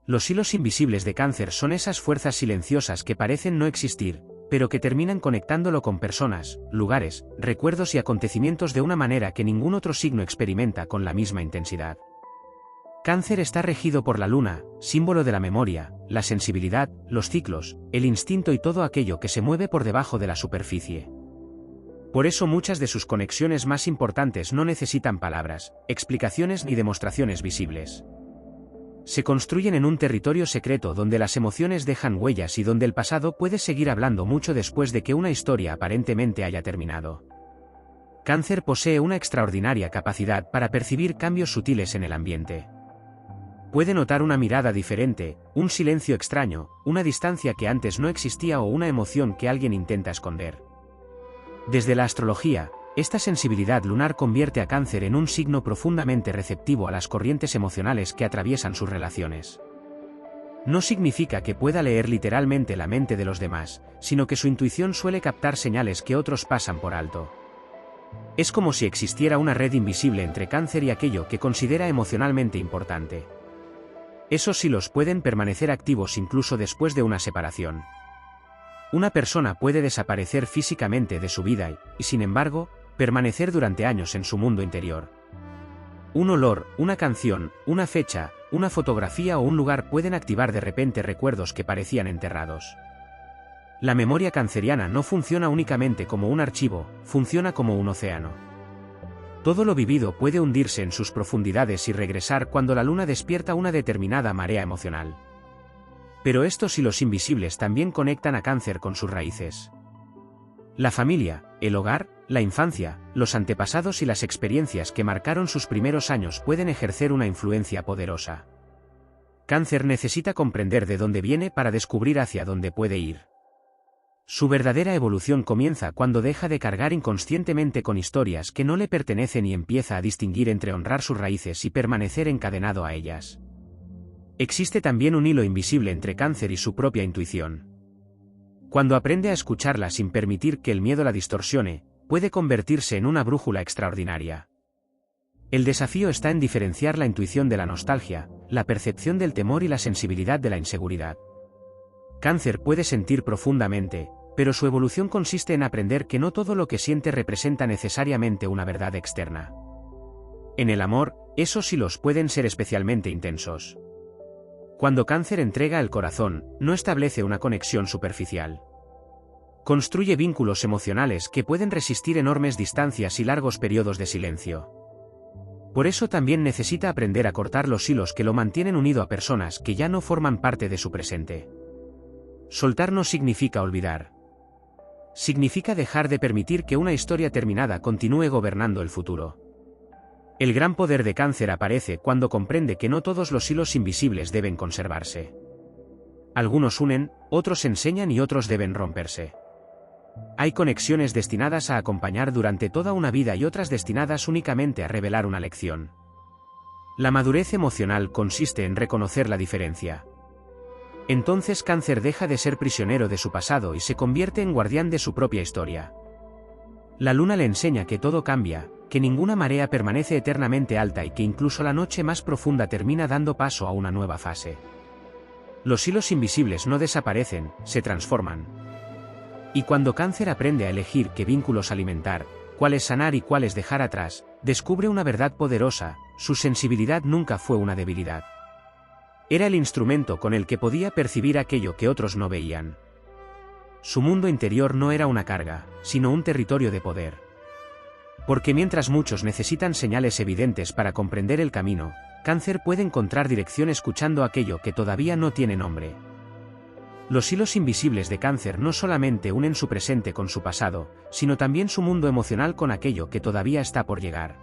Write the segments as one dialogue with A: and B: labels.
A: Los hilos invisibles de Cáncer son esas fuerzas silenciosas que parecen no existir, pero que terminan conectándolo con personas, lugares, recuerdos y acontecimientos de una manera que ningún otro signo experimenta con la misma intensidad. Cáncer está regido por la luna, símbolo de la memoria, la sensibilidad, los ciclos, el instinto y todo aquello que se mueve por debajo de la superficie. Por eso muchas de sus conexiones más importantes no necesitan palabras, explicaciones ni demostraciones visibles. Se construyen en un territorio secreto donde las emociones dejan huellas y donde el pasado puede seguir hablando mucho después de que una historia aparentemente haya terminado. Cáncer posee una extraordinaria capacidad para percibir cambios sutiles en el ambiente. Puede notar una mirada diferente, un silencio extraño, una distancia que antes no existía o una emoción que alguien intenta esconder. Desde la astrología, esta sensibilidad lunar convierte a Cáncer en un signo profundamente receptivo a las corrientes emocionales que atraviesan sus relaciones. No significa que pueda leer literalmente la mente de los demás, sino que su intuición suele captar señales que otros pasan por alto. Es como si existiera una red invisible entre Cáncer y aquello que considera emocionalmente importante. Esos hilos pueden permanecer activos incluso después de una separación. Una persona puede desaparecer físicamente de su vida y, sin embargo, permanecer durante años en su mundo interior. Un olor, una canción, una fecha, una fotografía o un lugar pueden activar de repente recuerdos que parecían enterrados. La memoria canceriana no funciona únicamente como un archivo, funciona como un océano. Todo lo vivido puede hundirse en sus profundidades y regresar cuando la luna despierta una determinada marea emocional. Pero estos hilos invisibles también conectan a Cáncer con sus raíces. La familia, el hogar, la infancia, los antepasados y las experiencias que marcaron sus primeros años pueden ejercer una influencia poderosa. Cáncer necesita comprender de dónde viene para descubrir hacia dónde puede ir. Su verdadera evolución comienza cuando deja de cargar inconscientemente con historias que no le pertenecen y empieza a distinguir entre honrar sus raíces y permanecer encadenado a ellas. Existe también un hilo invisible entre Cáncer y su propia intuición. Cuando aprende a escucharla sin permitir que el miedo la distorsione, puede convertirse en una brújula extraordinaria. El desafío está en diferenciar la intuición de la nostalgia, la percepción del temor y la sensibilidad de la inseguridad. Cáncer puede sentir profundamente, pero su evolución consiste en aprender que no todo lo que siente representa necesariamente una verdad externa. En el amor, esos hilos pueden ser especialmente intensos. Cuando Cáncer entrega el corazón, no establece una conexión superficial. Construye vínculos emocionales que pueden resistir enormes distancias y largos periodos de silencio. Por eso también necesita aprender a cortar los hilos que lo mantienen unido a personas que ya no forman parte de su presente. Soltar no significa olvidar. Significa dejar de permitir que una historia terminada continúe gobernando el futuro. El gran poder de Cáncer aparece cuando comprende que no todos los hilos invisibles deben conservarse. Algunos unen, otros enseñan y otros deben romperse. Hay conexiones destinadas a acompañar durante toda una vida y otras destinadas únicamente a revelar una lección. La madurez emocional consiste en reconocer la diferencia. Entonces Cáncer deja de ser prisionero de su pasado y se convierte en guardián de su propia historia. La luna le enseña que todo cambia, que ninguna marea permanece eternamente alta y que incluso la noche más profunda termina dando paso a una nueva fase. Los hilos invisibles no desaparecen, se transforman. Y cuando Cáncer aprende a elegir qué vínculos alimentar, cuáles sanar y cuáles dejar atrás, descubre una verdad poderosa: su sensibilidad nunca fue una debilidad. Era el instrumento con el que podía percibir aquello que otros no veían. Su mundo interior no era una carga, sino un territorio de poder. Porque mientras muchos necesitan señales evidentes para comprender el camino, Cáncer puede encontrar dirección escuchando aquello que todavía no tiene nombre. Los hilos invisibles de Cáncer no solamente unen su presente con su pasado, sino también su mundo emocional con aquello que todavía está por llegar.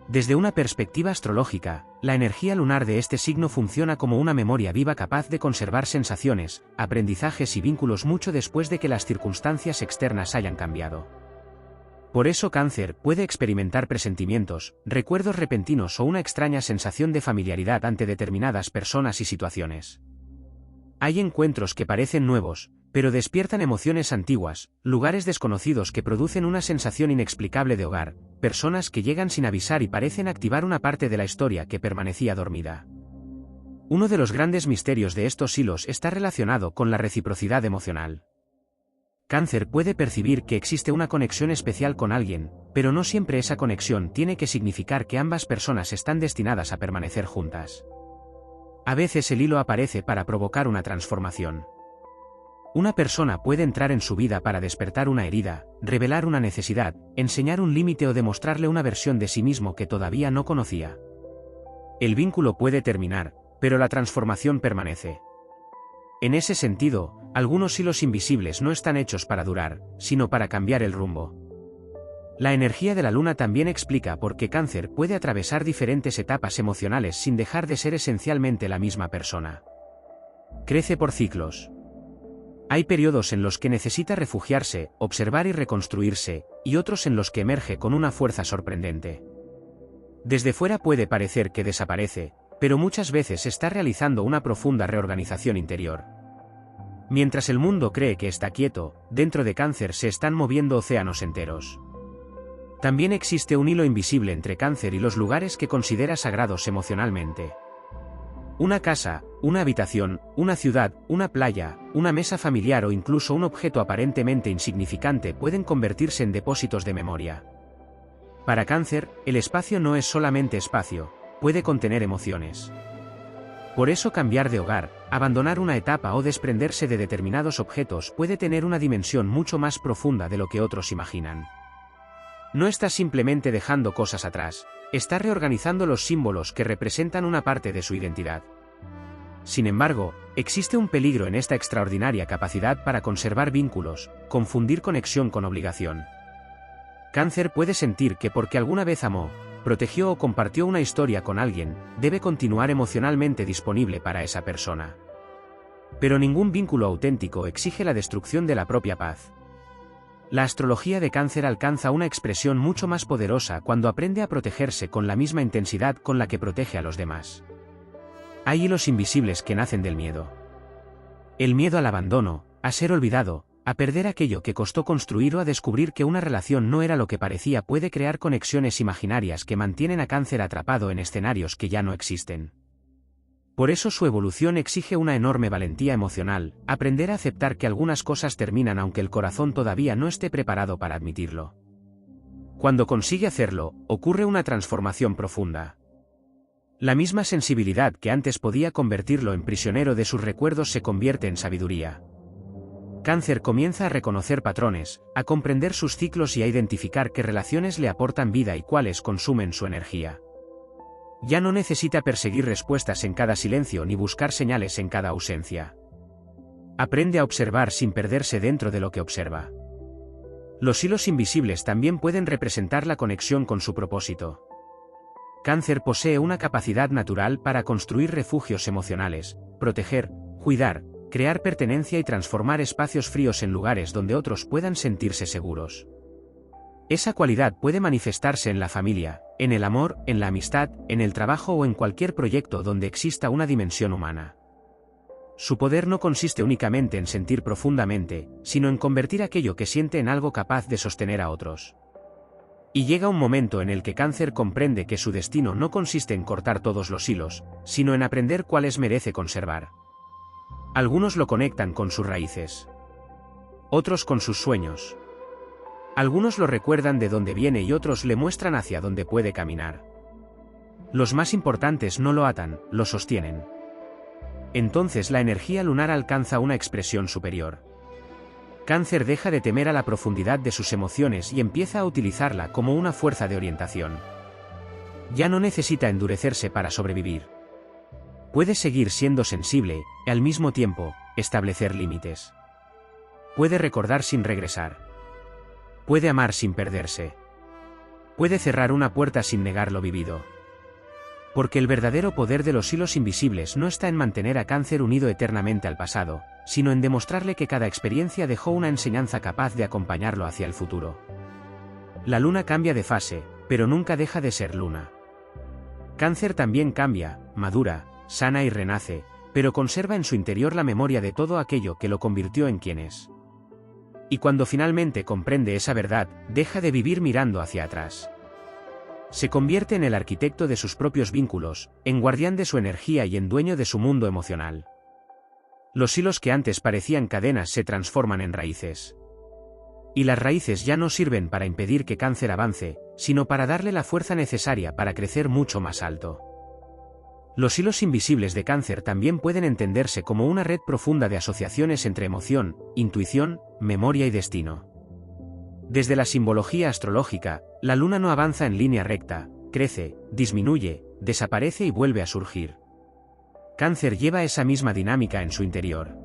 A: Desde una perspectiva astrológica, la energía lunar de este signo funciona como una memoria viva capaz de conservar sensaciones, aprendizajes y vínculos mucho después de que las circunstancias externas hayan cambiado. Por eso Cáncer puede experimentar presentimientos, recuerdos repentinos o una extraña sensación de familiaridad ante determinadas personas y situaciones. Hay encuentros que parecen nuevos, pero despiertan emociones antiguas, lugares desconocidos que producen una sensación inexplicable de hogar, personas que llegan sin avisar y parecen activar una parte de la historia que permanecía dormida. Uno de los grandes misterios de estos hilos está relacionado con la reciprocidad emocional. Cáncer puede percibir que existe una conexión especial con alguien, pero no siempre esa conexión tiene que significar que ambas personas están destinadas a permanecer juntas. A veces el hilo aparece para provocar una transformación. Una persona puede entrar en su vida para despertar una herida, revelar una necesidad, enseñar un límite o demostrarle una versión de sí mismo que todavía no conocía. El vínculo puede terminar, pero la transformación permanece. En ese sentido, algunos hilos invisibles no están hechos para durar, sino para cambiar el rumbo. La energía de la luna también explica por qué Cáncer puede atravesar diferentes etapas emocionales sin dejar de ser esencialmente la misma persona. Crece por ciclos. Hay periodos en los que necesita refugiarse, observar y reconstruirse, y otros en los que emerge con una fuerza sorprendente. Desde fuera puede parecer que desaparece, pero muchas veces está realizando una profunda reorganización interior. Mientras el mundo cree que está quieto, dentro de Cáncer se están moviendo océanos enteros. También existe un hilo invisible entre Cáncer y los lugares que considera sagrados emocionalmente. Una casa, una habitación, una ciudad, una playa, una mesa familiar o incluso un objeto aparentemente insignificante pueden convertirse en depósitos de memoria. Para Cáncer, el espacio no es solamente espacio, puede contener emociones. Por eso cambiar de hogar, abandonar una etapa o desprenderse de determinados objetos puede tener una dimensión mucho más profunda de lo que otros imaginan. No está simplemente dejando cosas atrás, está reorganizando los símbolos que representan una parte de su identidad. Sin embargo, existe un peligro en esta extraordinaria capacidad para conservar vínculos, confundir conexión con obligación. Cáncer puede sentir que porque alguna vez amó, protegió o compartió una historia con alguien, debe continuar emocionalmente disponible para esa persona. Pero ningún vínculo auténtico exige la destrucción de la propia paz. La astrología de Cáncer alcanza una expresión mucho más poderosa cuando aprende a protegerse con la misma intensidad con la que protege a los demás. Hay hilos invisibles que nacen del miedo. El miedo al abandono, a ser olvidado, a perder aquello que costó construir o a descubrir que una relación no era lo que parecía puede crear conexiones imaginarias que mantienen a Cáncer atrapado en escenarios que ya no existen. Por eso su evolución exige una enorme valentía emocional, aprender a aceptar que algunas cosas terminan aunque el corazón todavía no esté preparado para admitirlo. Cuando consigue hacerlo, ocurre una transformación profunda. La misma sensibilidad que antes podía convertirlo en prisionero de sus recuerdos se convierte en sabiduría. Cáncer comienza a reconocer patrones, a comprender sus ciclos y a identificar qué relaciones le aportan vida y cuáles consumen su energía. Ya no necesita perseguir respuestas en cada silencio ni buscar señales en cada ausencia. Aprende a observar sin perderse dentro de lo que observa. Los hilos invisibles también pueden representar la conexión con su propósito. Cáncer posee una capacidad natural para construir refugios emocionales, proteger, cuidar, crear pertenencia y transformar espacios fríos en lugares donde otros puedan sentirse seguros. Esa cualidad puede manifestarse en la familia, en el amor, en la amistad, en el trabajo o en cualquier proyecto donde exista una dimensión humana. Su poder no consiste únicamente en sentir profundamente, sino en convertir aquello que siente en algo capaz de sostener a otros. Y llega un momento en el que Cáncer comprende que su destino no consiste en cortar todos los hilos, sino en aprender cuáles merece conservar. Algunos lo conectan con sus raíces. Otros con sus sueños. Algunos lo recuerdan de dónde viene y otros le muestran hacia dónde puede caminar. Los más importantes no lo atan, lo sostienen. Entonces la energía lunar alcanza una expresión superior. Cáncer deja de temer a la profundidad de sus emociones y empieza a utilizarla como una fuerza de orientación. Ya no necesita endurecerse para sobrevivir. Puede seguir siendo sensible, y al mismo tiempo, establecer límites. Puede recordar sin regresar. Puede amar sin perderse. Puede cerrar una puerta sin negar lo vivido. Porque el verdadero poder de los hilos invisibles no está en mantener a Cáncer unido eternamente al pasado, sino en demostrarle que cada experiencia dejó una enseñanza capaz de acompañarlo hacia el futuro. La luna cambia de fase, pero nunca deja de ser luna. Cáncer también cambia, madura, sana y renace, pero conserva en su interior la memoria de todo aquello que lo convirtió en quien es. Y cuando finalmente comprende esa verdad, deja de vivir mirando hacia atrás. Se convierte en el arquitecto de sus propios vínculos, en guardián de su energía y en dueño de su mundo emocional. Los hilos que antes parecían cadenas se transforman en raíces. Y las raíces ya no sirven para impedir que Cáncer avance, sino para darle la fuerza necesaria para crecer mucho más alto. Los hilos invisibles de Cáncer también pueden entenderse como una red profunda de asociaciones entre emoción, intuición, memoria y destino. Desde la simbología astrológica, la luna no avanza en línea recta, crece, disminuye, desaparece y vuelve a surgir. Cáncer lleva esa misma dinámica en su interior.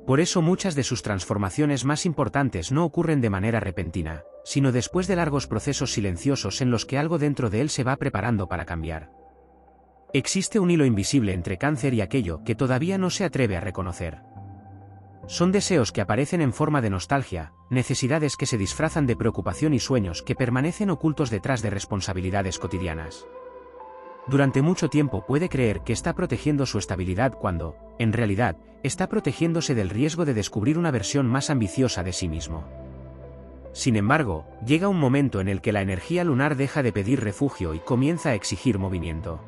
A: Por eso muchas de sus transformaciones más importantes no ocurren de manera repentina, sino después de largos procesos silenciosos en los que algo dentro de él se va preparando para cambiar. Existe un hilo invisible entre Cáncer y aquello que todavía no se atreve a reconocer. Son deseos que aparecen en forma de nostalgia, necesidades que se disfrazan de preocupación y sueños que permanecen ocultos detrás de responsabilidades cotidianas. Durante mucho tiempo puede creer que está protegiendo su estabilidad cuando, en realidad, está protegiéndose del riesgo de descubrir una versión más ambiciosa de sí mismo. Sin embargo, llega un momento en el que la energía lunar deja de pedir refugio y comienza a exigir movimiento.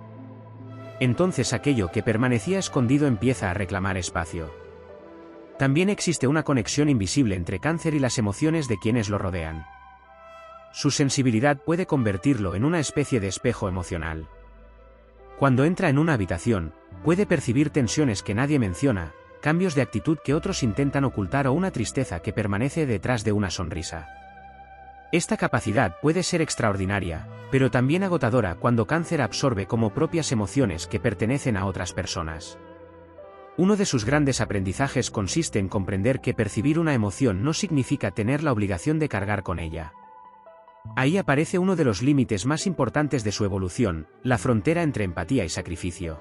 A: Entonces aquello que permanecía escondido empieza a reclamar espacio. También existe una conexión invisible entre Cáncer y las emociones de quienes lo rodean. Su sensibilidad puede convertirlo en una especie de espejo emocional. Cuando entra en una habitación, puede percibir tensiones que nadie menciona, cambios de actitud que otros intentan ocultar o una tristeza que permanece detrás de una sonrisa. Esta capacidad puede ser extraordinaria, pero también agotadora cuando Cáncer absorbe como propias emociones que pertenecen a otras personas. Uno de sus grandes aprendizajes consiste en comprender que percibir una emoción no significa tener la obligación de cargar con ella. Ahí aparece uno de los límites más importantes de su evolución, la frontera entre empatía y sacrificio.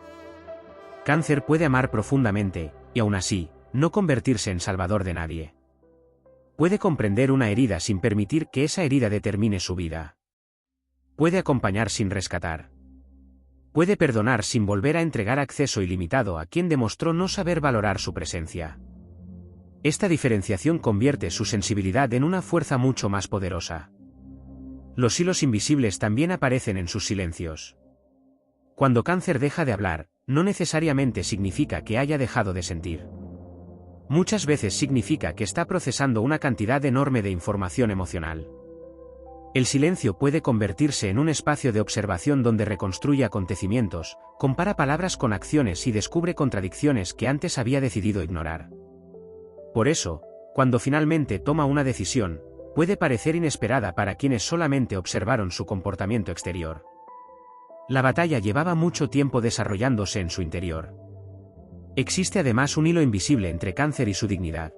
A: Cáncer puede amar profundamente, y aún así, no convertirse en salvador de nadie. Puede comprender una herida sin permitir que esa herida determine su vida. Puede acompañar sin rescatar. Puede perdonar sin volver a entregar acceso ilimitado a quien demostró no saber valorar su presencia. Esta diferenciación convierte su sensibilidad en una fuerza mucho más poderosa. Los hilos invisibles también aparecen en sus silencios. Cuando Cáncer deja de hablar, no necesariamente significa que haya dejado de sentir. Muchas veces significa que está procesando una cantidad enorme de información emocional. El silencio puede convertirse en un espacio de observación donde reconstruye acontecimientos, compara palabras con acciones y descubre contradicciones que antes había decidido ignorar. Por eso, cuando finalmente toma una decisión, puede parecer inesperada para quienes solamente observaron su comportamiento exterior. La batalla llevaba mucho tiempo desarrollándose en su interior. Existe además un hilo invisible entre Cáncer y su dignidad.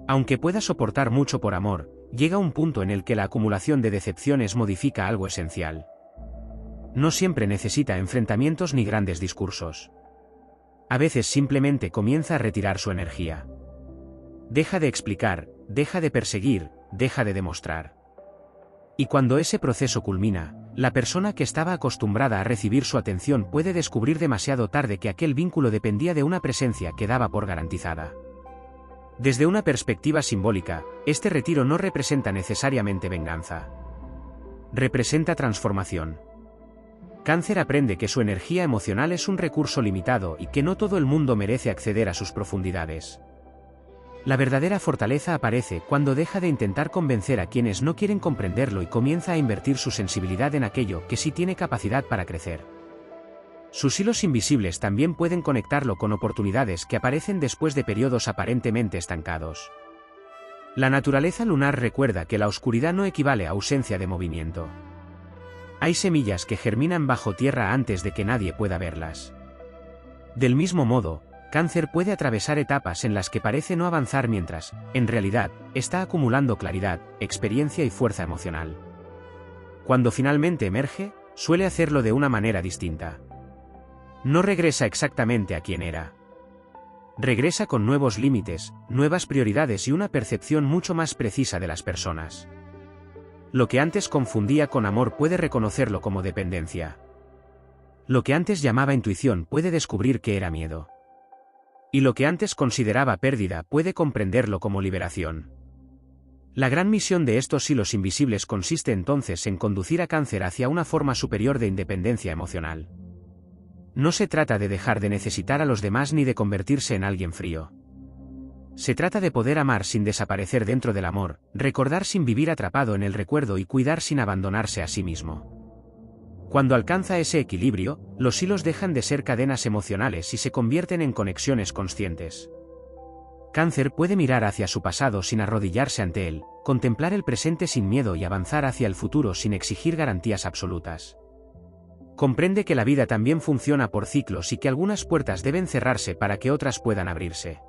A: Aunque pueda soportar mucho por amor, llega un punto en el que la acumulación de decepciones modifica algo esencial. No siempre necesita enfrentamientos ni grandes discursos. A veces simplemente comienza a retirar su energía. Deja de explicar, deja de perseguir, deja de demostrar. Y cuando ese proceso culmina, la persona que estaba acostumbrada a recibir su atención puede descubrir demasiado tarde que aquel vínculo dependía de una presencia que daba por garantizada. Desde una perspectiva simbólica, este retiro no representa necesariamente venganza. Representa transformación. Cáncer aprende que su energía emocional es un recurso limitado y que no todo el mundo merece acceder a sus profundidades. La verdadera fortaleza aparece cuando deja de intentar convencer a quienes no quieren comprenderlo y comienza a invertir su sensibilidad en aquello que sí tiene capacidad para crecer. Sus hilos invisibles también pueden conectarlo con oportunidades que aparecen después de periodos aparentemente estancados. La naturaleza lunar recuerda que la oscuridad no equivale a ausencia de movimiento. Hay semillas que germinan bajo tierra antes de que nadie pueda verlas. Del mismo modo, Cáncer puede atravesar etapas en las que parece no avanzar mientras, en realidad, está acumulando claridad, experiencia y fuerza emocional. Cuando finalmente emerge, suele hacerlo de una manera distinta. No regresa exactamente a quien era. Regresa con nuevos límites, nuevas prioridades y una percepción mucho más precisa de las personas. Lo que antes confundía con amor puede reconocerlo como dependencia. Lo que antes llamaba intuición puede descubrir que era miedo. Y lo que antes consideraba pérdida puede comprenderlo como liberación. La gran misión de estos hilos invisibles consiste entonces en conducir a Cáncer hacia una forma superior de independencia emocional. No se trata de dejar de necesitar a los demás ni de convertirse en alguien frío. Se trata de poder amar sin desaparecer dentro del amor, recordar sin vivir atrapado en el recuerdo y cuidar sin abandonarse a sí mismo. Cuando alcanza ese equilibrio, los hilos dejan de ser cadenas emocionales y se convierten en conexiones conscientes. Cáncer puede mirar hacia su pasado sin arrodillarse ante él, contemplar el presente sin miedo y avanzar hacia el futuro sin exigir garantías absolutas. Comprende que la vida también funciona por ciclos y que algunas puertas deben cerrarse para que otras puedan abrirse.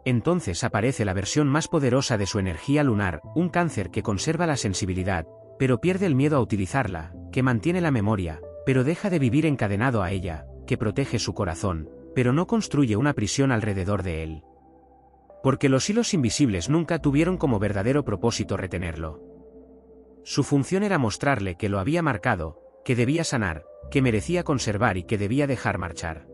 A: Entonces aparece la versión más poderosa de su energía lunar, un Cáncer que conserva la sensibilidad, pero pierde el miedo a utilizarla, que mantiene la memoria, pero deja de vivir encadenado a ella, que protege su corazón, pero no construye una prisión alrededor de él. Porque los hilos invisibles nunca tuvieron como verdadero propósito retenerlo. Su función era mostrarle que lo había marcado, que debía sanar, que merecía conservar y que debía dejar marchar.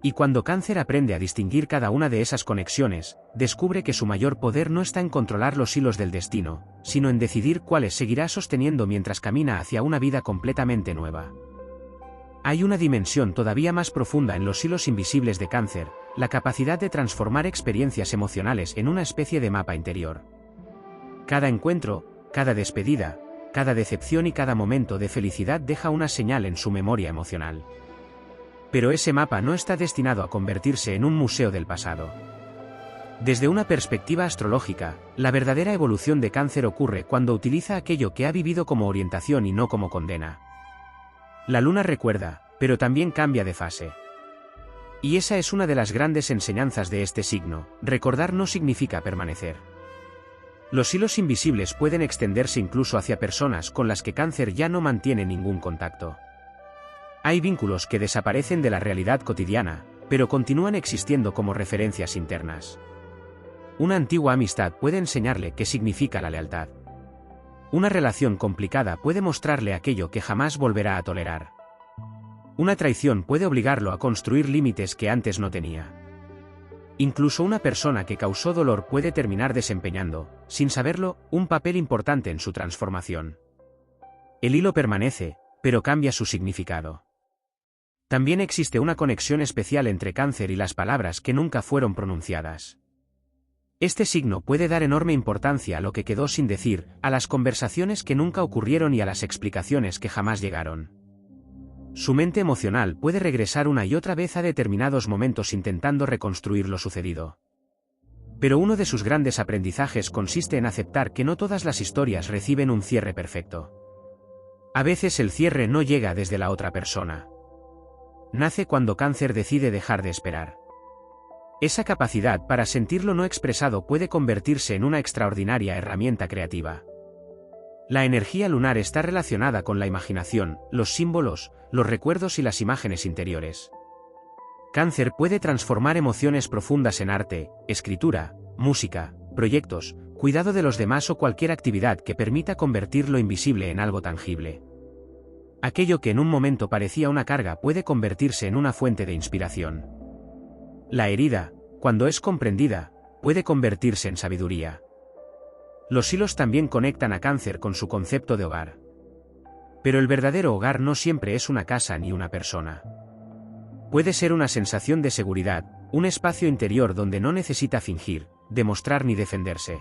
A: Y cuando Cáncer aprende a distinguir cada una de esas conexiones, descubre que su mayor poder no está en controlar los hilos del destino, sino en decidir cuáles seguirá sosteniendo mientras camina hacia una vida completamente nueva. Hay una dimensión todavía más profunda en los hilos invisibles de Cáncer, la capacidad de transformar experiencias emocionales en una especie de mapa interior. Cada encuentro, cada despedida, cada decepción y cada momento de felicidad deja una señal en su memoria emocional. Pero ese mapa no está destinado a convertirse en un museo del pasado. Desde una perspectiva astrológica, la verdadera evolución de Cáncer ocurre cuando utiliza aquello que ha vivido como orientación y no como condena. La luna recuerda, pero también cambia de fase. Y esa es una de las grandes enseñanzas de este signo: recordar no significa permanecer. Los hilos invisibles pueden extenderse incluso hacia personas con las que Cáncer ya no mantiene ningún contacto. Hay vínculos que desaparecen de la realidad cotidiana, pero continúan existiendo como referencias internas. Una antigua amistad puede enseñarle qué significa la lealtad. Una relación complicada puede mostrarle aquello que jamás volverá a tolerar. Una traición puede obligarlo a construir límites que antes no tenía. Incluso una persona que causó dolor puede terminar desempeñando, sin saberlo, un papel importante en su transformación. El hilo permanece, pero cambia su significado. También existe una conexión especial entre Cáncer y las palabras que nunca fueron pronunciadas. Este signo puede dar enorme importancia a lo que quedó sin decir, a las conversaciones que nunca ocurrieron y a las explicaciones que jamás llegaron. Su mente emocional puede regresar una y otra vez a determinados momentos intentando reconstruir lo sucedido. Pero uno de sus grandes aprendizajes consiste en aceptar que no todas las historias reciben un cierre perfecto. A veces el cierre no llega desde la otra persona. Nace cuando Cáncer decide dejar de esperar. Esa capacidad para sentir lo no expresado puede convertirse en una extraordinaria herramienta creativa. La energía lunar está relacionada con la imaginación, los símbolos, los recuerdos y las imágenes interiores. Cáncer puede transformar emociones profundas en arte, escritura, música, proyectos, cuidado de los demás o cualquier actividad que permita convertir lo invisible en algo tangible. Aquello que en un momento parecía una carga puede convertirse en una fuente de inspiración. La herida, cuando es comprendida, puede convertirse en sabiduría. Los hilos también conectan a Cáncer con su concepto de hogar. Pero el verdadero hogar no siempre es una casa ni una persona. Puede ser una sensación de seguridad, un espacio interior donde no necesita fingir, demostrar ni defenderse.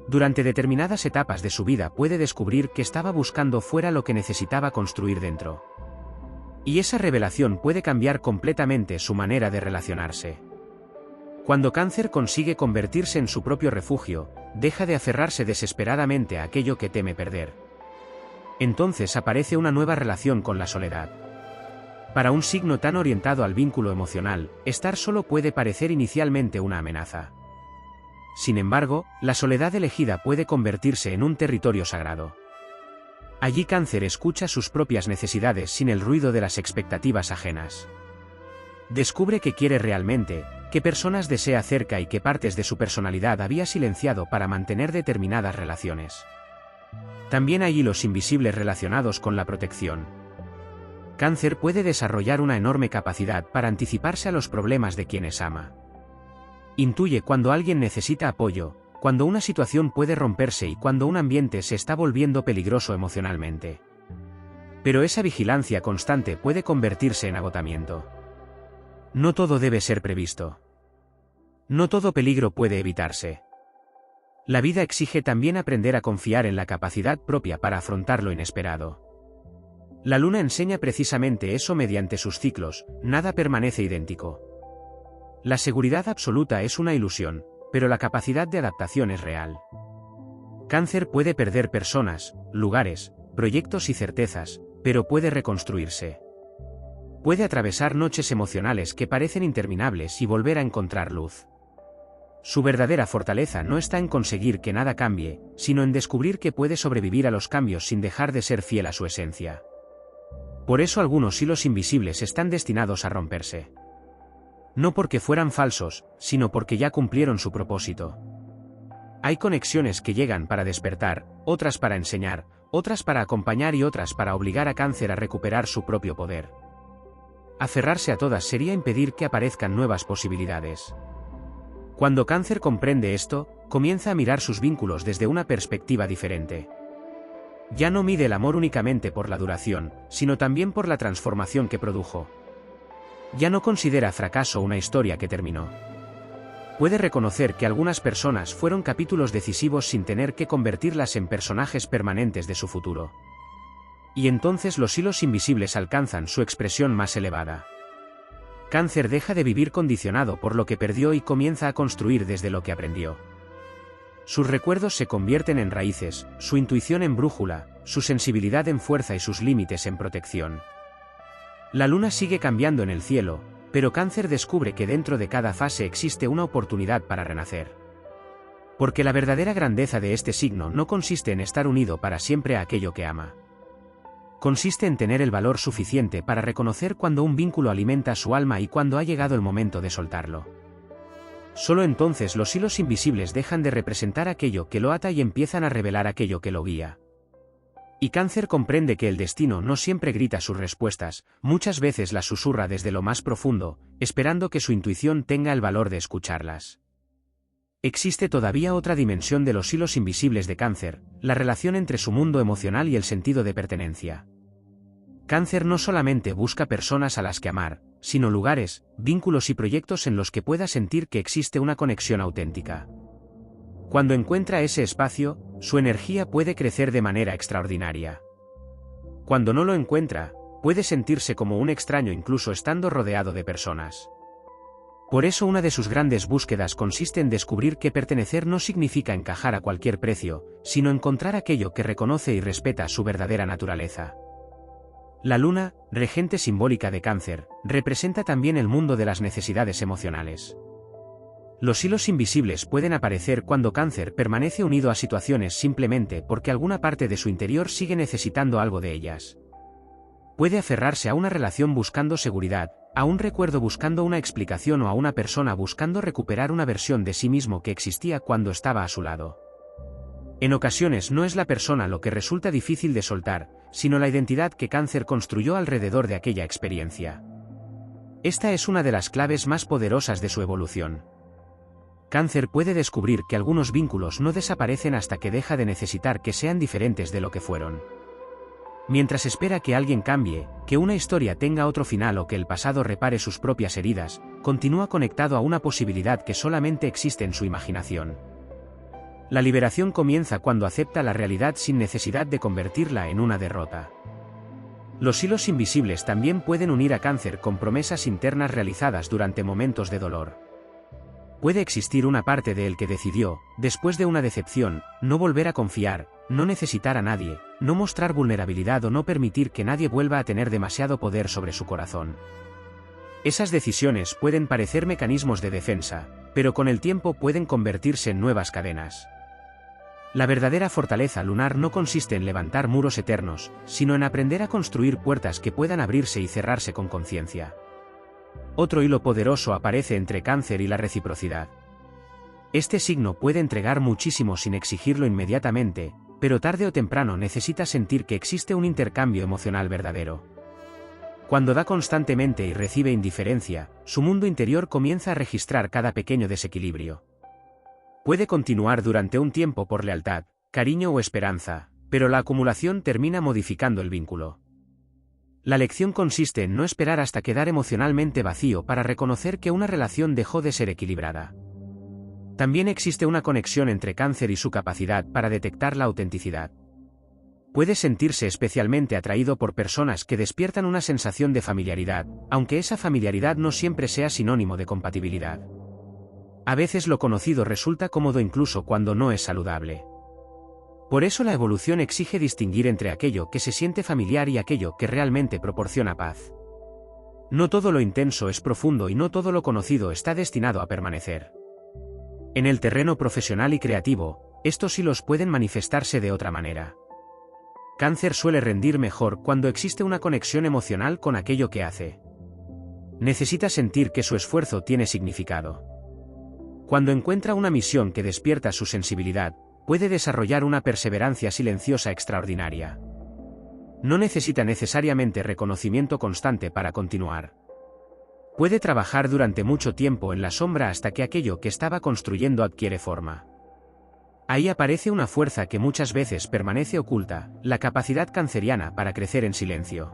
A: Durante determinadas etapas de su vida puede descubrir que estaba buscando fuera lo que necesitaba construir dentro. Y esa revelación puede cambiar completamente su manera de relacionarse. Cuando Cáncer consigue convertirse en su propio refugio, deja de aferrarse desesperadamente a aquello que teme perder. Entonces aparece una nueva relación con la soledad. Para un signo tan orientado al vínculo emocional, estar solo puede parecer inicialmente una amenaza. Sin embargo, la soledad elegida puede convertirse en un territorio sagrado. Allí Cáncer escucha sus propias necesidades sin el ruido de las expectativas ajenas. Descubre qué quiere realmente, qué personas desea cerca y qué partes de su personalidad había silenciado para mantener determinadas relaciones. También hay hilos invisibles relacionados con la protección. Cáncer puede desarrollar una enorme capacidad para anticiparse a los problemas de quienes ama. Intuye cuando alguien necesita apoyo, cuando una situación puede romperse y cuando un ambiente se está volviendo peligroso emocionalmente. Pero esa vigilancia constante puede convertirse en agotamiento. No todo debe ser previsto. No todo peligro puede evitarse. La vida exige también aprender a confiar en la capacidad propia para afrontar lo inesperado. La luna enseña precisamente eso mediante sus ciclos, nada permanece idéntico. La seguridad absoluta es una ilusión, pero la capacidad de adaptación es real. Cáncer puede perder personas, lugares, proyectos y certezas, pero puede reconstruirse. Puede atravesar noches emocionales que parecen interminables y volver a encontrar luz. Su verdadera fortaleza no está en conseguir que nada cambie, sino en descubrir que puede sobrevivir a los cambios sin dejar de ser fiel a su esencia. Por eso algunos hilos invisibles están destinados a romperse. No porque fueran falsos, sino porque ya cumplieron su propósito. Hay conexiones que llegan para despertar, otras para enseñar, otras para acompañar y otras para obligar a Cáncer a recuperar su propio poder. Aferrarse a todas sería impedir que aparezcan nuevas posibilidades. Cuando Cáncer comprende esto, comienza a mirar sus vínculos desde una perspectiva diferente. Ya no mide el amor únicamente por la duración, sino también por la transformación que produjo. Ya no considera fracaso una historia que terminó. Puede reconocer que algunas personas fueron capítulos decisivos sin tener que convertirlas en personajes permanentes de su futuro. Y entonces los hilos invisibles alcanzan su expresión más elevada. Cáncer deja de vivir condicionado por lo que perdió y comienza a construir desde lo que aprendió. Sus recuerdos se convierten en raíces, su intuición en brújula, su sensibilidad en fuerza y sus límites en protección. La luna sigue cambiando en el cielo, pero Cáncer descubre que dentro de cada fase existe una oportunidad para renacer. Porque la verdadera grandeza de este signo no consiste en estar unido para siempre a aquello que ama. Consiste en tener el valor suficiente para reconocer cuando un vínculo alimenta su alma y cuando ha llegado el momento de soltarlo. Solo entonces los hilos invisibles dejan de representar aquello que lo ata y empiezan a revelar aquello que lo guía. Y Cáncer comprende que el destino no siempre grita sus respuestas, muchas veces las susurra desde lo más profundo, esperando que su intuición tenga el valor de escucharlas. Existe todavía otra dimensión de los hilos invisibles de Cáncer, la relación entre su mundo emocional y el sentido de pertenencia. Cáncer no solamente busca personas a las que amar, sino lugares, vínculos y proyectos en los que pueda sentir que existe una conexión auténtica. Cuando encuentra ese espacio, su energía puede crecer de manera extraordinaria. Cuando no lo encuentra, puede sentirse como un extraño incluso estando rodeado de personas. Por eso una de sus grandes búsquedas consiste en descubrir que pertenecer no significa encajar a cualquier precio, sino encontrar aquello que reconoce y respeta su verdadera naturaleza. La luna, regente simbólica de Cáncer, representa también el mundo de las necesidades emocionales. Los hilos invisibles pueden aparecer cuando Cáncer permanece unido a situaciones simplemente porque alguna parte de su interior sigue necesitando algo de ellas. Puede aferrarse a una relación buscando seguridad, a un recuerdo buscando una explicación o a una persona buscando recuperar una versión de sí mismo que existía cuando estaba a su lado. En ocasiones no es la persona lo que resulta difícil de soltar, sino la identidad que Cáncer construyó alrededor de aquella experiencia. Esta es una de las claves más poderosas de su evolución. Cáncer puede descubrir que algunos vínculos no desaparecen hasta que deja de necesitar que sean diferentes de lo que fueron. Mientras espera que alguien cambie, que una historia tenga otro final o que el pasado repare sus propias heridas, continúa conectado a una posibilidad que solamente existe en su imaginación. La liberación comienza cuando acepta la realidad sin necesidad de convertirla en una derrota. Los hilos invisibles también pueden unir a Cáncer con promesas internas realizadas durante momentos de dolor. Puede existir una parte de él que decidió, después de una decepción, no volver a confiar, no necesitar a nadie, no mostrar vulnerabilidad o no permitir que nadie vuelva a tener demasiado poder sobre su corazón. Esas decisiones pueden parecer mecanismos de defensa, pero con el tiempo pueden convertirse en nuevas cadenas. La verdadera fortaleza lunar no consiste en levantar muros eternos, sino en aprender a construir puertas que puedan abrirse y cerrarse con conciencia. Otro hilo poderoso aparece entre Cáncer y la reciprocidad. Este signo puede entregar muchísimo sin exigirlo inmediatamente, pero tarde o temprano necesita sentir que existe un intercambio emocional verdadero. Cuando da constantemente y recibe indiferencia, su mundo interior comienza a registrar cada pequeño desequilibrio. Puede continuar durante un tiempo por lealtad, cariño o esperanza, pero la acumulación termina modificando el vínculo. La lección consiste en no esperar hasta quedar emocionalmente vacío para reconocer que una relación dejó de ser equilibrada. También existe una conexión entre Cáncer y su capacidad para detectar la autenticidad. Puede sentirse especialmente atraído por personas que despiertan una sensación de familiaridad, aunque esa familiaridad no siempre sea sinónimo de compatibilidad. A veces lo conocido resulta cómodo incluso cuando no es saludable. Por eso la evolución exige distinguir entre aquello que se siente familiar y aquello que realmente proporciona paz. No todo lo intenso es profundo y no todo lo conocido está destinado a permanecer. En el terreno profesional y creativo, estos hilos pueden manifestarse de otra manera. Cáncer suele rendir mejor cuando existe una conexión emocional con aquello que hace. Necesita sentir que su esfuerzo tiene significado. Cuando encuentra una misión que despierta su sensibilidad, puede desarrollar una perseverancia silenciosa extraordinaria. No necesita necesariamente reconocimiento constante para continuar. Puede trabajar durante mucho tiempo en la sombra hasta que aquello que estaba construyendo adquiere forma. Ahí aparece una fuerza que muchas veces permanece oculta, la capacidad canceriana para crecer en silencio.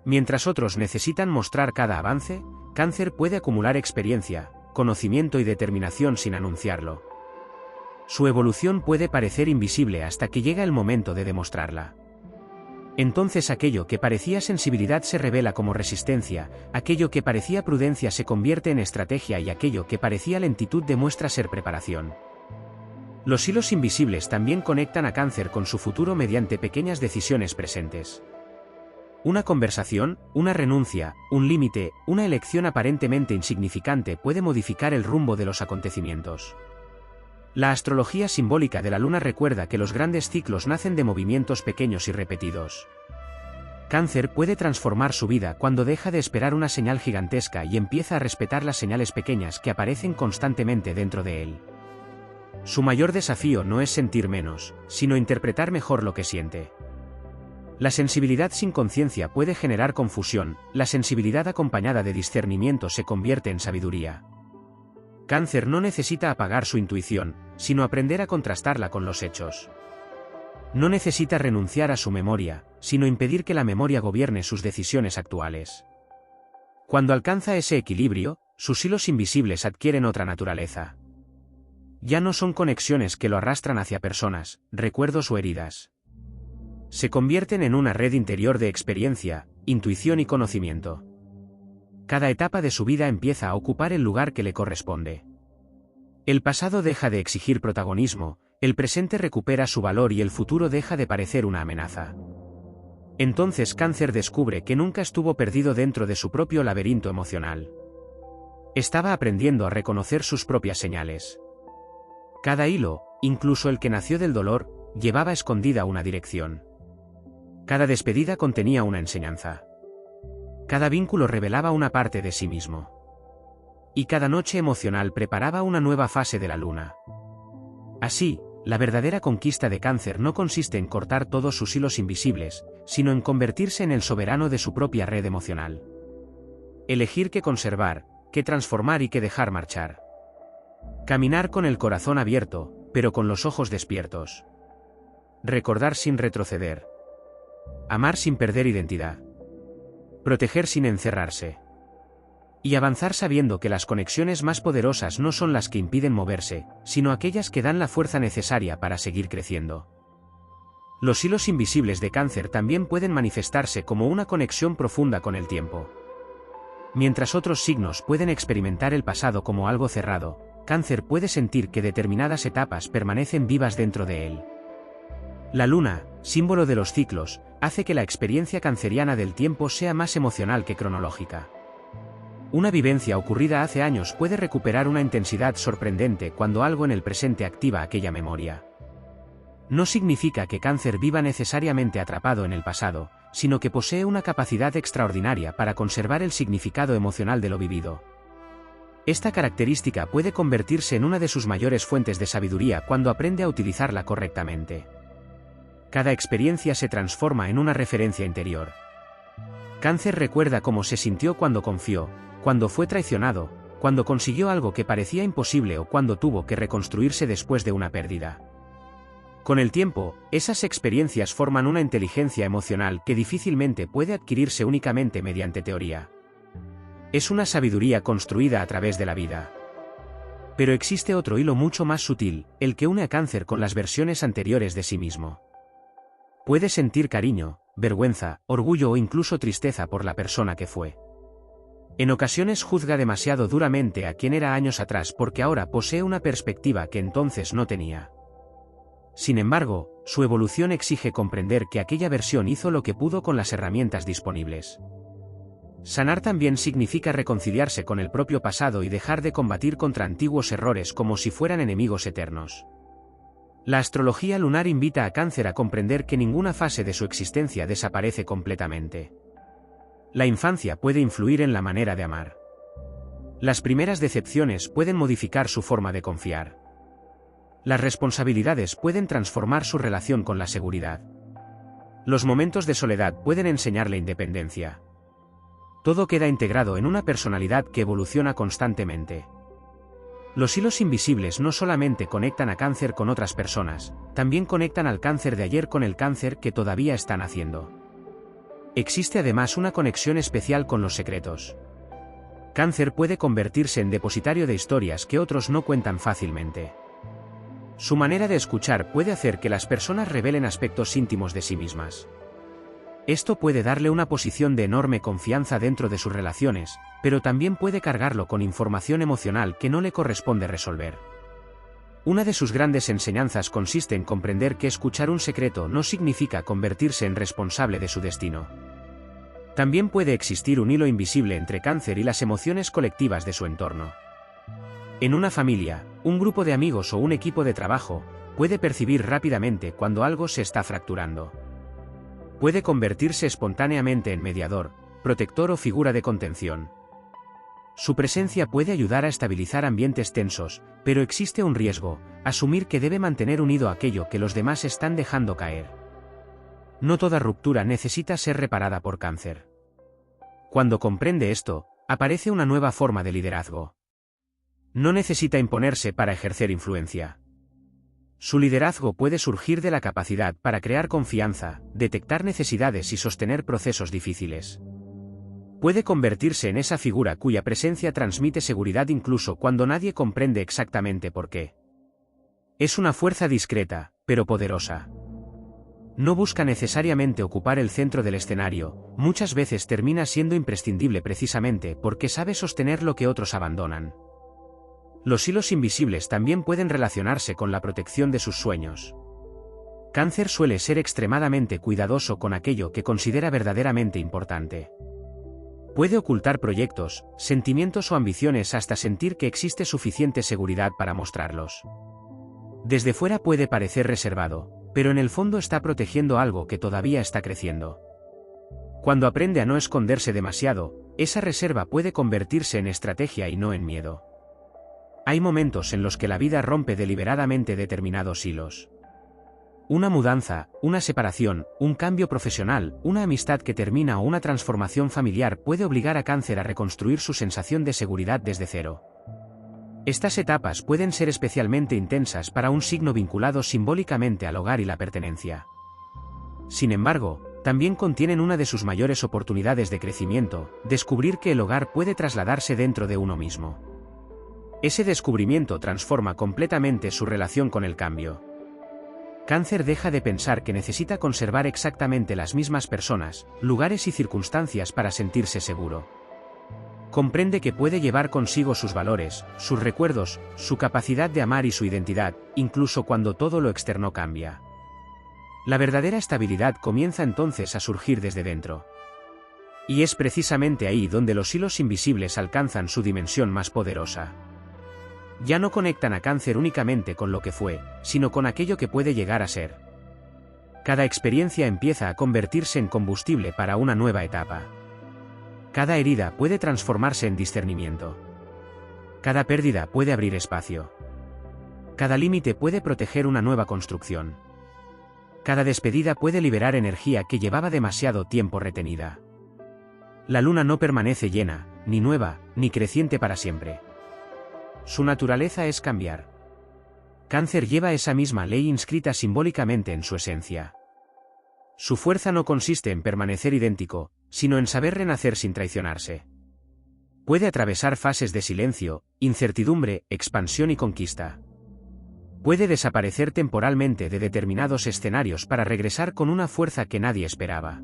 A: Mientras otros necesitan mostrar cada avance, Cáncer puede acumular experiencia, conocimiento y determinación sin anunciarlo. Su evolución puede parecer invisible hasta que llega el momento de demostrarla. Entonces aquello que parecía sensibilidad se revela como resistencia, aquello que parecía prudencia se convierte en estrategia y aquello que parecía lentitud demuestra ser preparación. Los hilos invisibles también conectan a Cáncer con su futuro mediante pequeñas decisiones presentes. Una conversación, una renuncia, un límite, una elección aparentemente insignificante puede modificar el rumbo de los acontecimientos. La astrología simbólica de la luna recuerda que los grandes ciclos nacen de movimientos pequeños y repetidos. Cáncer puede transformar su vida cuando deja de esperar una señal gigantesca y empieza a respetar las señales pequeñas que aparecen constantemente dentro de él. Su mayor desafío no es sentir menos, sino interpretar mejor lo que siente. La sensibilidad sin conciencia puede generar confusión, la sensibilidad acompañada de discernimiento se convierte en sabiduría. Cáncer no necesita apagar su intuición, sino aprender a contrastarla con los hechos. No necesita renunciar a su memoria, sino impedir que la memoria gobierne sus decisiones actuales. Cuando alcanza ese equilibrio, sus hilos invisibles adquieren otra naturaleza. Ya no son conexiones que lo arrastran hacia personas, recuerdos o heridas. Se convierten en una red interior de experiencia, intuición y conocimiento. Cada etapa de su vida empieza a ocupar el lugar que le corresponde. El pasado deja de exigir protagonismo, el presente recupera su valor y el futuro deja de parecer una amenaza. Entonces Cáncer descubre que nunca estuvo perdido dentro de su propio laberinto emocional. Estaba aprendiendo a reconocer sus propias señales. Cada hilo, incluso el que nació del dolor, llevaba escondida una dirección. Cada despedida contenía una enseñanza. Cada vínculo revelaba una parte de sí mismo. Y cada noche emocional preparaba una nueva fase de la luna. Así, la verdadera conquista de Cáncer no consiste en cortar todos sus hilos invisibles, sino en convertirse en el soberano de su propia red emocional. Elegir qué conservar, qué transformar y qué dejar marchar. Caminar con el corazón abierto, pero con los ojos despiertos. Recordar sin retroceder. Amar sin perder identidad. Proteger sin encerrarse. Y avanzar sabiendo que las conexiones más poderosas no son las que impiden moverse, sino aquellas que dan la fuerza necesaria para seguir creciendo. Los hilos invisibles de Cáncer también pueden manifestarse como una conexión profunda con el tiempo. Mientras otros signos pueden experimentar el pasado como algo cerrado, Cáncer puede sentir que determinadas etapas permanecen vivas dentro de él. La luna, símbolo de los ciclos, hace que la experiencia canceriana del tiempo sea más emocional que cronológica. Una vivencia ocurrida hace años puede recuperar una intensidad sorprendente cuando algo en el presente activa aquella memoria. No significa que Cáncer viva necesariamente atrapado en el pasado, sino que posee una capacidad extraordinaria para conservar el significado emocional de lo vivido. Esta característica puede convertirse en una de sus mayores fuentes de sabiduría cuando aprende a utilizarla correctamente. Cada experiencia se transforma en una referencia interior. Cáncer recuerda cómo se sintió cuando confió, cuando fue traicionado, cuando consiguió algo que parecía imposible o cuando tuvo que reconstruirse después de una pérdida. Con el tiempo, esas experiencias forman una inteligencia emocional que difícilmente puede adquirirse únicamente mediante teoría. Es una sabiduría construida a través de la vida. Pero existe otro hilo mucho más sutil, el que une a Cáncer con las versiones anteriores de sí mismo. Puede sentir cariño, vergüenza, orgullo o incluso tristeza por la persona que fue. En ocasiones juzga demasiado duramente a quien era años atrás porque ahora posee una perspectiva que entonces no tenía. Sin embargo, su evolución exige comprender que aquella versión hizo lo que pudo con las herramientas disponibles. Sanar también significa reconciliarse con el propio pasado y dejar de combatir contra antiguos errores como si fueran enemigos eternos. La astrología lunar invita a Cáncer a comprender que ninguna fase de su existencia desaparece completamente. La infancia puede influir en la manera de amar. Las primeras decepciones pueden modificar su forma de confiar. Las responsabilidades pueden transformar su relación con la seguridad. Los momentos de soledad pueden enseñarle independencia. Todo queda integrado en una personalidad que evoluciona constantemente. Los hilos invisibles no solamente conectan a Cáncer con otras personas, también conectan al Cáncer de ayer con el Cáncer que todavía está naciendo. Existe además una conexión especial con los secretos. Cáncer puede convertirse en depositario de historias que otros no cuentan fácilmente. Su manera de escuchar puede hacer que las personas revelen aspectos íntimos de sí mismas. Esto puede darle una posición de enorme confianza dentro de sus relaciones, pero también puede cargarlo con información emocional que no le corresponde resolver. Una de sus grandes enseñanzas consiste en comprender que escuchar un secreto no significa convertirse en responsable de su destino. También puede existir un hilo invisible entre Cáncer y las emociones colectivas de su entorno. En una familia, un grupo de amigos o un equipo de trabajo puede percibir rápidamente cuando algo se está fracturando. Puede convertirse espontáneamente en mediador, protector o figura de contención. Su presencia puede ayudar a estabilizar ambientes tensos, pero existe un riesgo: asumir que debe mantener unido aquello que los demás están dejando caer. No toda ruptura necesita ser reparada por Cáncer. Cuando comprende esto, aparece una nueva forma de liderazgo. No necesita imponerse para ejercer influencia. Su liderazgo puede surgir de la capacidad para crear confianza, detectar necesidades y sostener procesos difíciles. Puede convertirse en esa figura cuya presencia transmite seguridad incluso cuando nadie comprende exactamente por qué. Es una fuerza discreta, pero poderosa. No busca necesariamente ocupar el centro del escenario, muchas veces termina siendo imprescindible precisamente porque sabe sostener lo que otros abandonan. Los hilos invisibles también pueden relacionarse con la protección de sus sueños. Cáncer suele ser extremadamente cuidadoso con aquello que considera verdaderamente importante. Puede ocultar proyectos, sentimientos o ambiciones hasta sentir que existe suficiente seguridad para mostrarlos. Desde fuera puede parecer reservado, pero en el fondo está protegiendo algo que todavía está creciendo. Cuando aprende a no esconderse demasiado, esa reserva puede convertirse en estrategia y no en miedo. Hay momentos en los que la vida rompe deliberadamente determinados hilos. Una mudanza, una separación, un cambio profesional, una amistad que termina o una transformación familiar puede obligar a Cáncer a reconstruir su sensación de seguridad desde cero. Estas etapas pueden ser especialmente intensas para un signo vinculado simbólicamente al hogar y la pertenencia. Sin embargo, también contienen una de sus mayores oportunidades de crecimiento: descubrir que el hogar puede trasladarse dentro de uno mismo. Ese descubrimiento transforma completamente su relación con el cambio. Cáncer deja de pensar que necesita conservar exactamente las mismas personas, lugares y circunstancias para sentirse seguro. Comprende que puede llevar consigo sus valores, sus recuerdos, su capacidad de amar y su identidad, incluso cuando todo lo externo cambia. La verdadera estabilidad comienza entonces a surgir desde dentro. Y es precisamente ahí donde los hilos invisibles alcanzan su dimensión más poderosa. Ya no conectan a Cáncer únicamente con lo que fue, sino con aquello que puede llegar a ser. Cada experiencia empieza a convertirse en combustible para una nueva etapa. Cada herida puede transformarse en discernimiento. Cada pérdida puede abrir espacio. Cada límite puede proteger una nueva construcción. Cada despedida puede liberar energía que llevaba demasiado tiempo retenida. La luna no permanece llena, ni nueva, ni creciente para siempre. su naturaleza es cambiar. Cáncer lleva esa misma ley inscrita simbólicamente en su esencia. Su fuerza no consiste en permanecer idéntico, sino en saber renacer sin traicionarse. Puede atravesar fases de silencio, incertidumbre, expansión y conquista. Puede desaparecer temporalmente de determinados escenarios para regresar con una fuerza que nadie esperaba.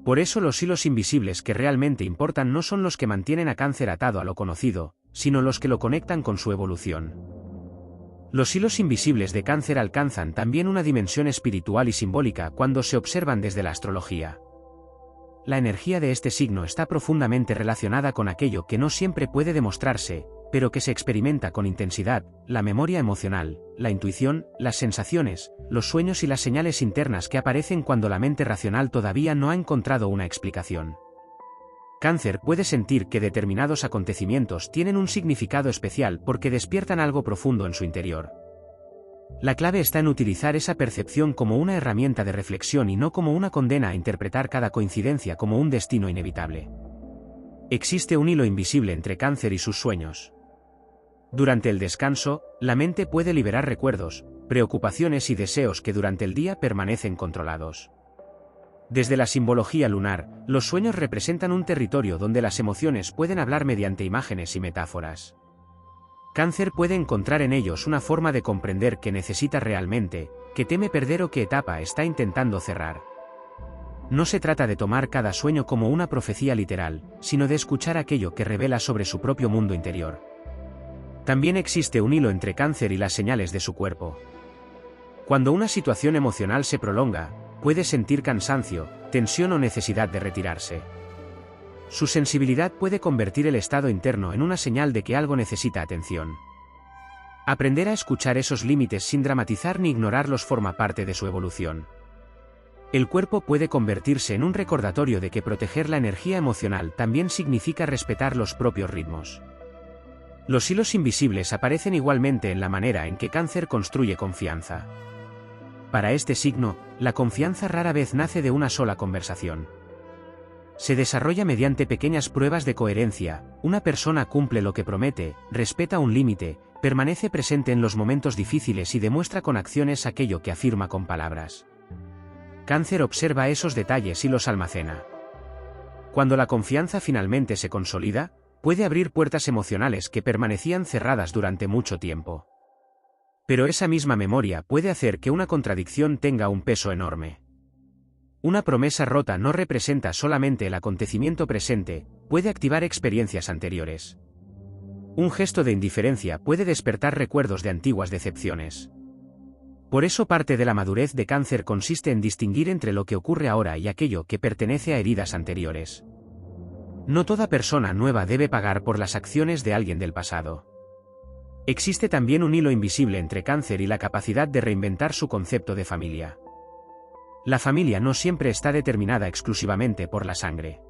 A: Por eso los hilos invisibles que realmente importan no son los que mantienen a Cáncer atado a lo conocido, sino los que lo conectan con su evolución. Los hilos invisibles de Cáncer alcanzan también una dimensión espiritual y simbólica cuando se observan desde la astrología. La energía de este signo está profundamente relacionada con aquello que no siempre puede demostrarse, pero que se experimenta con intensidad: la memoria emocional, la intuición, las sensaciones, los sueños y las señales internas que aparecen cuando la mente racional todavía no ha encontrado una explicación. Cáncer puede sentir que determinados acontecimientos tienen un significado especial porque despiertan algo profundo en su interior. La clave está en utilizar esa percepción como una herramienta de reflexión y no como una condena a interpretar cada coincidencia como un destino inevitable. Existe un hilo invisible entre Cáncer y sus sueños. Durante el descanso, la mente puede liberar recuerdos, preocupaciones y deseos que durante el día permanecen controlados. Desde la simbología lunar, los sueños representan un territorio donde las emociones pueden hablar mediante imágenes y metáforas. Cáncer puede encontrar en ellos una forma de comprender qué necesita realmente, qué teme perder o qué etapa está intentando cerrar. No se trata de tomar cada sueño como una profecía literal, sino de escuchar aquello que revela sobre su propio mundo interior. También existe un hilo entre Cáncer y las señales de su cuerpo. Cuando una situación emocional se prolonga, puede sentir cansancio, tensión o necesidad de retirarse. Su sensibilidad puede convertir el estado interno en una señal de que algo necesita atención. Aprender a escuchar esos límites sin dramatizar ni ignorarlos forma parte de su evolución. El cuerpo puede convertirse en un recordatorio de que proteger la energía emocional también significa respetar los propios ritmos. Los hilos invisibles aparecen igualmente en la manera en que Cáncer construye confianza. Para este signo, la confianza rara vez nace de una sola conversación. Se desarrolla mediante pequeñas pruebas de coherencia: una persona cumple lo que promete, respeta un límite, permanece presente en los momentos difíciles y demuestra con acciones aquello que afirma con palabras. Cáncer observa esos detalles y los almacena. Cuando la confianza finalmente se consolida, puede abrir puertas emocionales que permanecían cerradas durante mucho tiempo. Pero esa misma memoria puede hacer que una contradicción tenga un peso enorme. Una promesa rota no representa solamente el acontecimiento presente, puede activar experiencias anteriores. Un gesto de indiferencia puede despertar recuerdos de antiguas decepciones. Por eso parte de la madurez de Cáncer consiste en distinguir entre lo que ocurre ahora y aquello que pertenece a heridas anteriores. No toda persona nueva debe pagar por las acciones de alguien del pasado. Existe también un hilo invisible entre Cáncer y la capacidad de reinventar su concepto de familia. La familia no siempre está determinada exclusivamente por la sangre.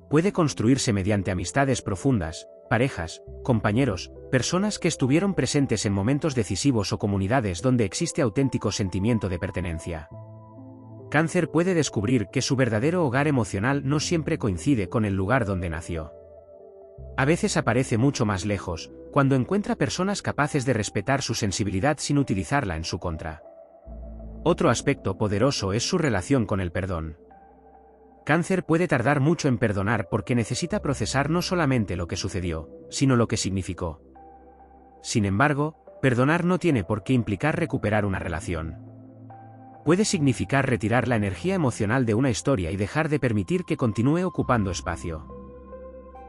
A: Puede construirse mediante amistades profundas, parejas, compañeros, personas que estuvieron presentes en momentos decisivos o comunidades donde existe auténtico sentimiento de pertenencia. Cáncer puede descubrir que su verdadero hogar emocional no siempre coincide con el lugar donde nació. A veces aparece mucho más lejos, cuando encuentra personas capaces de respetar su sensibilidad sin utilizarla en su contra. Otro aspecto poderoso es su relación con el perdón. Cáncer puede tardar mucho en perdonar porque necesita procesar no solamente lo que sucedió, sino lo que significó. Sin embargo, perdonar no tiene por qué implicar recuperar una relación. Puede significar retirar la energía emocional de una historia y dejar de permitir que continúe ocupando espacio.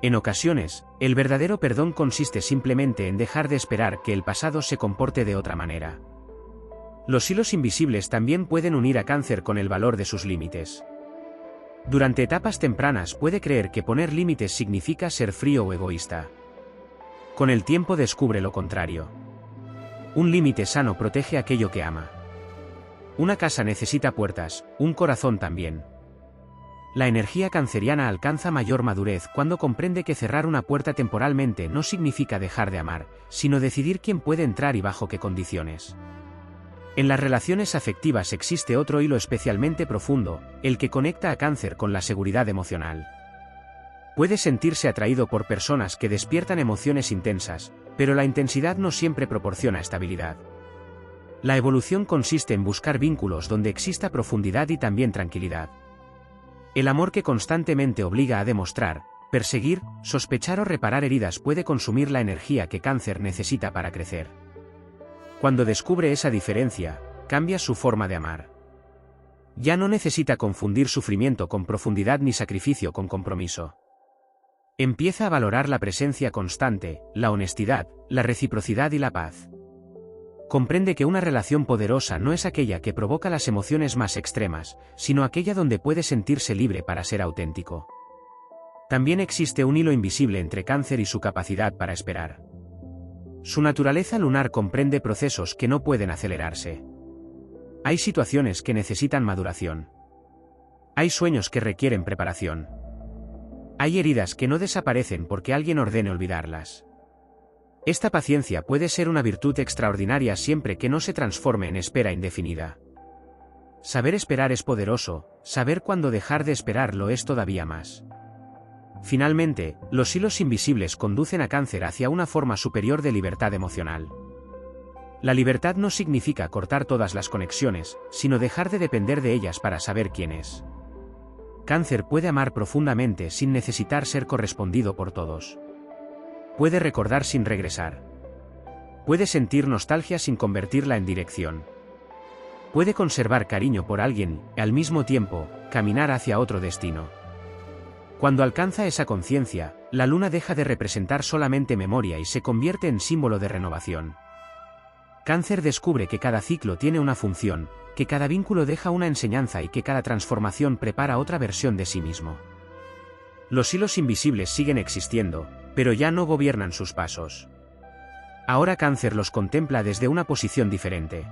A: En ocasiones, el verdadero perdón consiste simplemente en dejar de esperar que el pasado se comporte de otra manera. Los hilos invisibles también pueden unir a Cáncer con el valor de sus límites. Durante etapas tempranas puede creer que poner límites significa ser frío o egoísta. Con el tiempo descubre lo contrario. Un límite sano protege aquello que ama. Una casa necesita puertas, un corazón también. La energía canceriana alcanza mayor madurez cuando comprende que cerrar una puerta temporalmente no significa dejar de amar, sino decidir quién puede entrar y bajo qué condiciones. En las relaciones afectivas existe otro hilo especialmente profundo, el que conecta a Cáncer con la seguridad emocional. Puede sentirse atraído por personas que despiertan emociones intensas, pero la intensidad no siempre proporciona estabilidad. La evolución consiste en buscar vínculos donde exista profundidad y también tranquilidad. El amor que constantemente obliga a demostrar, perseguir, sospechar o reparar heridas puede consumir la energía que Cáncer necesita para crecer. Cuando descubre esa diferencia, cambia su forma de amar. Ya no necesita confundir sufrimiento con profundidad ni sacrificio con compromiso. Empieza a valorar la presencia constante, la honestidad, la reciprocidad y la paz. Comprende que una relación poderosa no es aquella que provoca las emociones más extremas, sino aquella donde puede sentirse libre para ser auténtico. También existe un hilo invisible entre Cáncer y su capacidad para esperar. Su naturaleza lunar comprende procesos que no pueden acelerarse. Hay situaciones que necesitan maduración. Hay sueños que requieren preparación. Hay heridas que no desaparecen porque alguien ordene olvidarlas. Esta paciencia puede ser una virtud extraordinaria siempre que no se transforme en espera indefinida. Saber esperar es poderoso, saber cuándo dejar de esperar lo es todavía más. Finalmente, los hilos invisibles conducen a Cáncer hacia una forma superior de libertad emocional. La libertad no significa cortar todas las conexiones, sino dejar de depender de ellas para saber quién es. Cáncer puede amar profundamente sin necesitar ser correspondido por todos. Puede recordar sin regresar. Puede sentir nostalgia sin convertirla en dirección. Puede conservar cariño por alguien y, al mismo tiempo, caminar hacia otro destino. Cuando alcanza esa conciencia, la luna deja de representar solamente memoria y se convierte en símbolo de renovación. Cáncer descubre que cada ciclo tiene una función, que cada vínculo deja una enseñanza y que cada transformación prepara otra versión de sí mismo. Los hilos invisibles siguen existiendo, pero ya no gobiernan sus pasos. Ahora Cáncer los contempla desde una posición diferente.